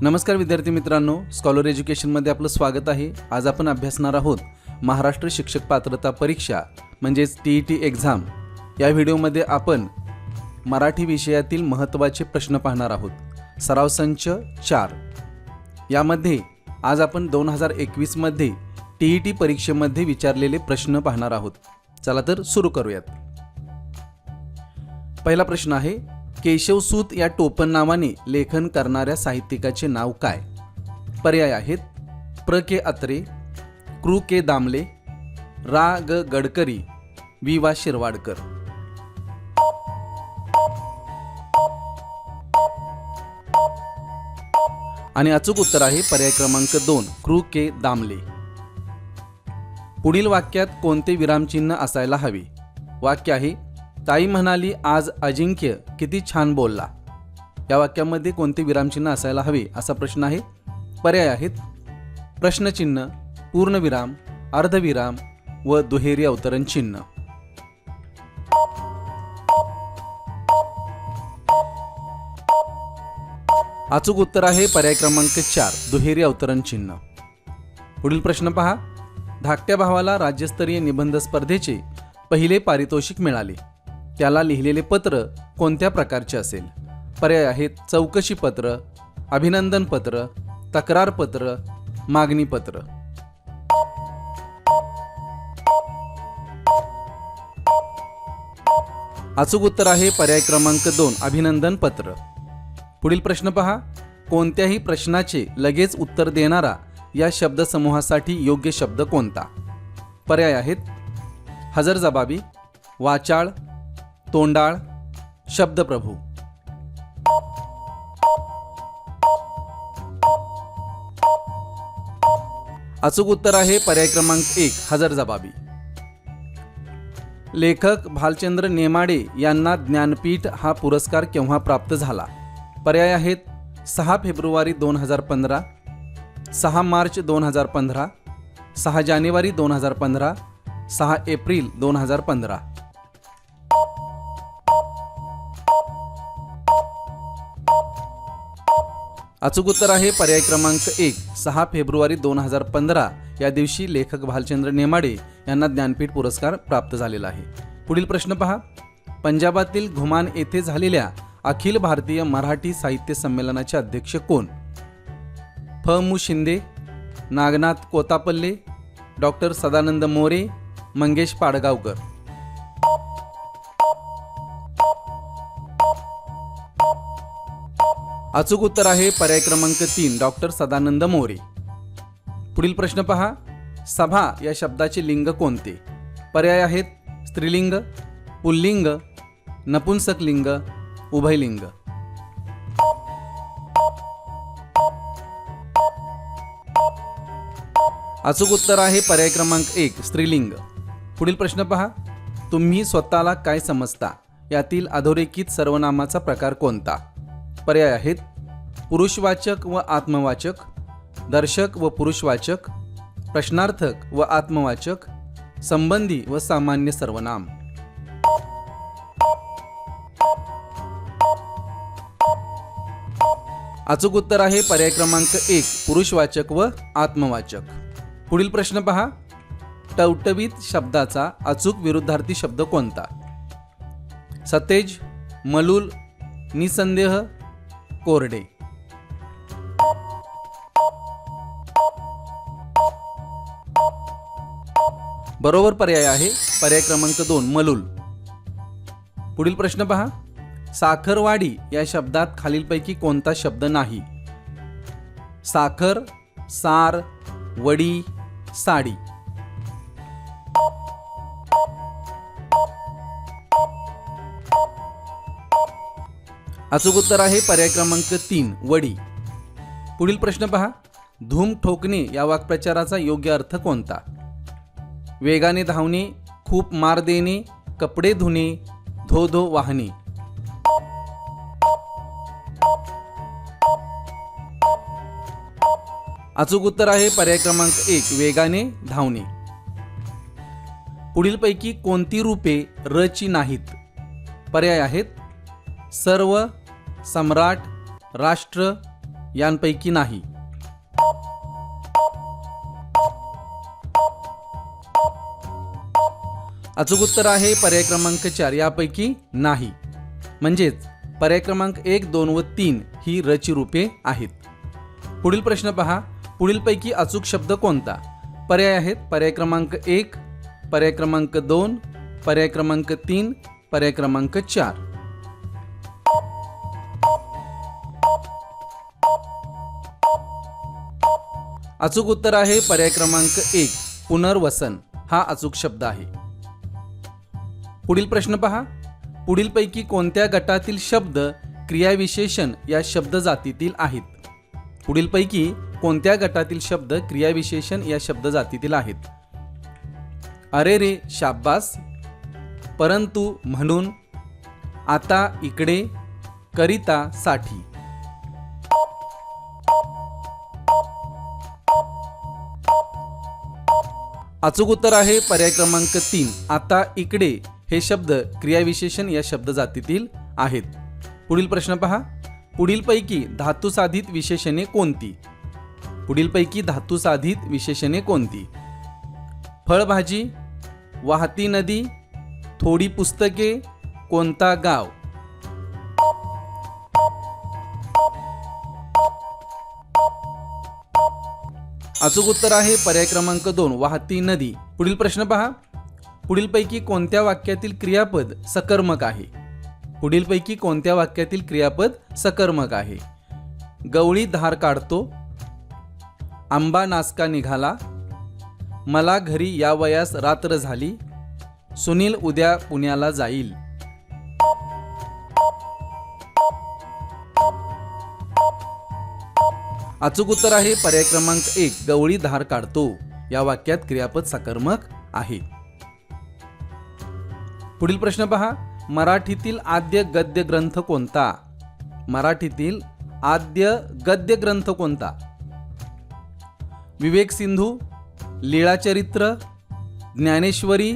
नमस्कार विद्यार्थी मित्रांनो, स्कॉलर एज्युकेशनमध्ये आपलं स्वागत आहे। आज आपण अभ्यासणार आहोत महाराष्ट्र शिक्षक पात्रता परीक्षा म्हणजेच TET एक्झाम। या व्हिडिओमध्ये आपण मराठी विषयातील महत्त्वाचे प्रश्न पाहणार आहोत। सराव संच 4 यामध्ये आज आपण 2021 मध्ये TET परीक्षेमध्ये विचारलेले प्रश्न पाहणार आहोत। चला तर सुरू करूयात। पहिला प्रश्न आहे, केशवसूत या टोपण नावाने लेखन करणाऱ्या साहित्यिकाचे नाव काय? पर्याय आहेत प्र के अत्रे, कृ के दामले, रा ग गडकरी, वि वा शिरवाडकर। आणि अचूक उत्तर आहे पर्याय क्रमांक 2 कृ के दामले। पुढील वाक्यात कोणते विरामचिन्ह असायला हवे? वाक्य आहे, ताई म्हणाली आज अजिंक्य किती छान बोलला। या वाक्यामध्ये कोणते विरामचिन्ह असायला हवे असा प्रश्न आहे। पर्याय आहेत प्रश्नचिन्ह, पूर्णविराम, अर्धविराम व दुहेरी अवतरण चिन्ह। अचूक उत्तर आहे पर्याय क्रमांक 4 दुहेरी अवतरण चिन्ह। पुढील प्रश्न पहा, धाकट्या भावाला राज्यस्तरीय निबंध स्पर्धेचे पहिले पारितोषिक मिळाले, त्याला लिहिलेले पत्र कोणत्या प्रकारचे असेल? पर्याय आहेत चौकशी पत्र, अभिनंदन पत्र, तक्रार पत्र, मागणी पत्र। अचूक उत्तर आहे पर्याय क्रमांक 2 अभिनंदन पत्र। पुढील प्रश्न पहा, कोणत्याही प्रश्नाचे लगेच उत्तर देणारा या शब्दसमूहासाठी योग्य शब्द कोणता? पर्याय आहेत हजरजबाबी, वाचाळ, तोंडाळ, शब्दप्रभू। अचूक उत्तर आहे पर्याय क्रमांक 1 हजरजबाबी। लेखक भालचंद्र नेमाडे यांना ज्ञानपीठ हा पुरस्कार केव्हा प्राप्त झाला? पर्याय आहेत 6 फेब्रुवारी 2015, 6 मार्च 2015, 6 जानेवारी 2015, 6 एप्रिल 2015। अचूक उत्तर आहे पर्याय क्रमांक 1 6 फेब्रुवारी 2015 या दिवशी लेखक भालचंद्र नेमाडे यांना ज्ञानपीठ पुरस्कार प्राप्त झालेला आहे। पुढील प्रश्न पहा, पंजाबातील घुमान येथे झालेल्या अखिल भारतीय मराठी साहित्य संमेलनाचे अध्यक्ष कोण? फ मु शिंदे, नागनाथ कोतापल्ले, डॉक्टर सदानंद मोरे, मंगेश पाडगावकर। अचूक उत्तर आहे पर्याय क्रमांक 3 डॉक्टर सदानंद मोरे। पुढील प्रश्न पहा, सभा या शब्दाचे लिंग कोणते? पर्याय आहेत स्त्रीलिंग, पुल्लिंग, नपुंसकलिंग, उभयलिंग। अचूक उत्तर आहे पर्याय क्रमांक 1 स्त्रीलिंग। पुढील प्रश्न पहा, तुम्ही स्वतःला काय समजता यातील अधोरेखित सर्वनामाचा प्रकार कोणता? पर्याय आहेत पुरुषवाचक व आत्मवाचक, दर्शक व पुरुषवाचक, प्रश्नार्थक व आत्मवाचक, संबंधी व सामान्य सर्वनाम। अचूक उत्तर आहे पर्याय क्रमांक 1 पुरुषवाचक व आत्मवाचक। पुढील प्रश्न पहा, टवटवीत शब्दाचा अचूक विरुद्धार्थी शब्द कोणता? सतेज, मलूल, निसंदेह, कोरडे। बरोबर पर्याय आहे पर्याय क्रमांक 2 मलूल। पुढील प्रश्न पहा, साखरवाडी या शब्दात खालीलपैकी कोणता शब्द नाही? साखर, सार, वडी, साडी। अचूक उत्तर आहे पर्याय क्रमांक 3 वडी। पुढील प्रश्न पहा, धूम ठोकणे या वाक्प्रचाराचा योग्य अर्थ कोणता? वेगाने धावणे, खूप मार देणे, कपडे धुणे, धो धो वाहने। अचूक उत्तर आहे पर्याय क्रमांक 1 वेगाने धावणे। पुढीलपैकी कोणती रूपे र ची नाहीत? पर्याय आहेत सर्व, सम्राट, राष्ट्र, यांपैकी नाही. अचूक उत्तर आहे पर्याय क्रमांक 4 यापैकी नाही. म्हणजेच पर्याय क्रमांक 1, 2 व 3 ही रची रूपे आहेत. पुढील प्रश्न पहा. पुढीलपैकी अचूक शब्द कोणता? पर्याय आहेत पर्याय क्रमांक 1, पर्याय क्रमांक 2, पर्याय क्रमांक 3, पर्याय क्रमांक 4. अचूक उत्तर आहे पर्याय क्रमांक 1, पुनर्वसन हा अचूक शब्द आहे. पुढील प्रश्न पहा. पुढीलपैकी कोणत्या गटातील शब्द क्रियाविशेषण या शब्द जातीतील आहेत? पुढीलपैकी कोणत्या गटातील शब्द क्रियाविशेषण या शब्द जातीतील आहेत? अरे रे, शाब्बास, परंतु, म्हणून, आता, इकडे, करिता, साठी. अचूक उत्तर आहे पर्याय क्रमांक 3, आता, इकडे हे शब्द क्रियाविशेषण या शब्द जातीतील आहेत. पुढील प्रश्न पहा. पुढीलपैकी धातुसाधित विशेषणे कोणती? पुढीलपैकी धातुसाधित विशेषणे कोणती? फळभाजी, वाहती नदी, थोडी पुस्तके, कोणता गाव? अचूक उत्तर आहे पर्याय क्रमांक 2, वाहती नदी. पुढील प्रश्न पहा. पुढीलपैकी कोणत्या वाक्यातील क्रियापद सकर्मक आहे? पुढीलपैकी कोणत्या वाक्यातील क्रियापद सकर्मक आहे? गवळी धार काढतो, आंबा नासका निघाला, मला घरी या वयास रात्र झाली, सुनील उद्या पुण्याला जाईल. अचूक उत्तर आहे पर्याय क्रमांक 1, गवळी धार काढतो या वाक्यात क्रियापद सकर्मक आहे. पुढील प्रश्न पहा. मराठीतील आद्य गद्य ग्रंथ कोणता? मराठीतील आद्य गद्य ग्रंथ कोणता? विवेक सिंधू, लीळाचरित्र, ज्ञानेश्वरी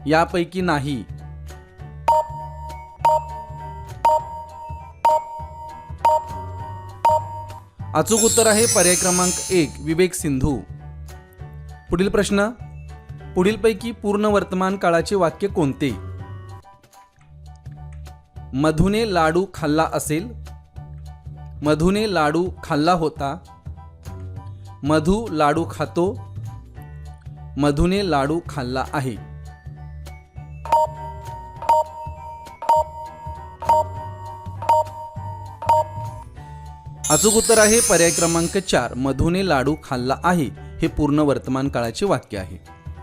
यापैकी नाही. अचूक उत्तर आहे पर्याय क्रमांक 1, विवेक सिंधू. पुढील प्रश्न. पुढीलपैकी पूर्ण वर्तमान काळाचे वाक्य कोणते? मधुने लाडू खाल्ला असेल, मधुने लाडू खाल्ला होता, मधु लाडू खातो, मधुने लाडू खाल्ला आहे. अचूक उत्तर आहे पर्याय क्रमांक 4, मधुने लाडू खाल्ला आहे हे पूर्ण वर्तमान काळाचे वाक्य आहे.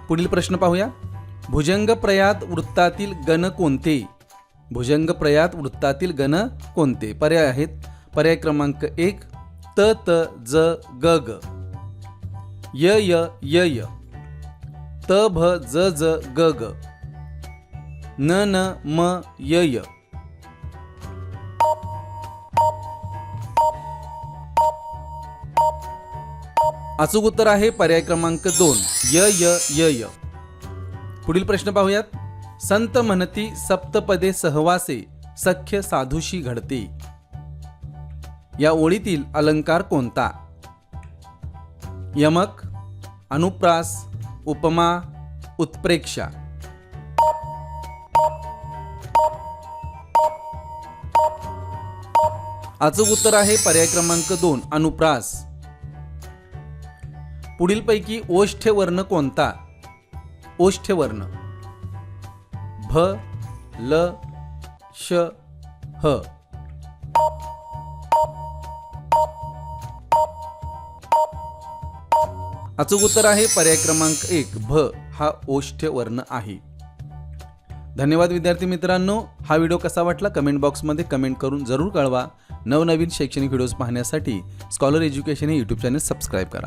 पुढील प्रश्न पाहूया. भुजंगप्रयात वृत्तातील गण कोणते? भुजंगप्रयात वृत्तातील गण कोणते? पर्याय आहेत पर्याय क्रमांक 1, त त ज ग ग, य य य य, त भ ज ज ग ग, न न म य य. अचूक उत्तर आहे पर्याय क्रमांक 2, य य य य. पुढील प्रश्न पाहूयात. संत म्हणती सप्तपदे सहवासे सख्य साधूशी घडते या ओळीतील अलंकार कोणता? यमक, अनुप्रास, उपमा, उत्प्रेक्षा. अचूक उत्तर आहे पर्याय क्रमांक 2, अनुप्रास. पुढीलपैकी ओष्ठ्य वर्ण कोणता? ओष्ठ्य वर्ण भ, ल, श, ह. अचूक उत्तर आहे पर्याय क्रमांक 1, भ हा ओष्ठ्य वर्ण आहे. धन्यवाद विद्यार्थी मित्रांनो. हा व्हिडिओ कसा वाटला कमेंट बॉक्समध्ये कमेंट करून जरूर कळवा. नवनवीन शैक्षणिक व्हिडिओज पाहण्यासाठी स्कॉलर एज्युकेशन हे यूट्यूब चॅनल सबस्क्राईब करा.